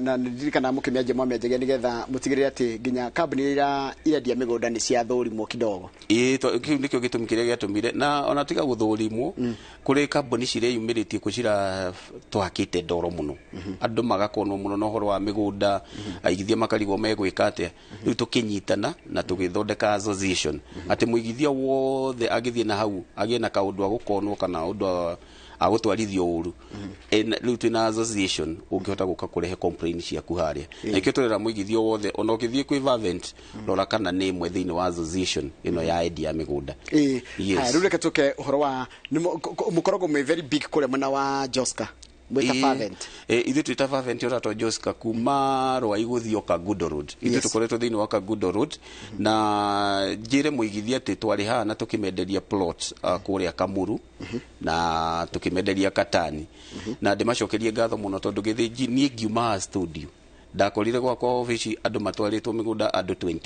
na ndirikana mukimiaje mwamiaje nigetha mutigirire ati ginya kambuni irendia migunda ni cia thũrimwo kidogo kiu nikio gitumi kiria giatumire na ona tiga gũthũrimwo kuri kambuni ciria yumiritie kucira twakite ndoro muno andu magakonwo muno na horo wa migunda aigithia makarigwo megwika atia riu tukinyitana na tugithondeka association ati muigithia wothe agithie na hau agie na kaundu agukonwo kana undu agutwarithio uru riu twina association ungihota guka kurehe complaint ciaku haria na ikio turera muigithio wothe ona ukithie kwi Vavent rora kana ni imwe thiini wa association ino ya idea migunda riu reke tuke horo wa mukorogo me very big kule mwana wa Joska mwita Vavent ithu twita Vavent ora to Joska kuma rwa iguthio Kagudo Road ithu tukoretwo thiini wa Kagudo Road na njire muigithia ati twari hana tukimenderia plot kuria Kamuru na tukimenderia Katani na ndimacokerie ngatho muno tondu githi nie ngiuma studio ndakorire gwakwa office andu matwaritwo migunda andu 20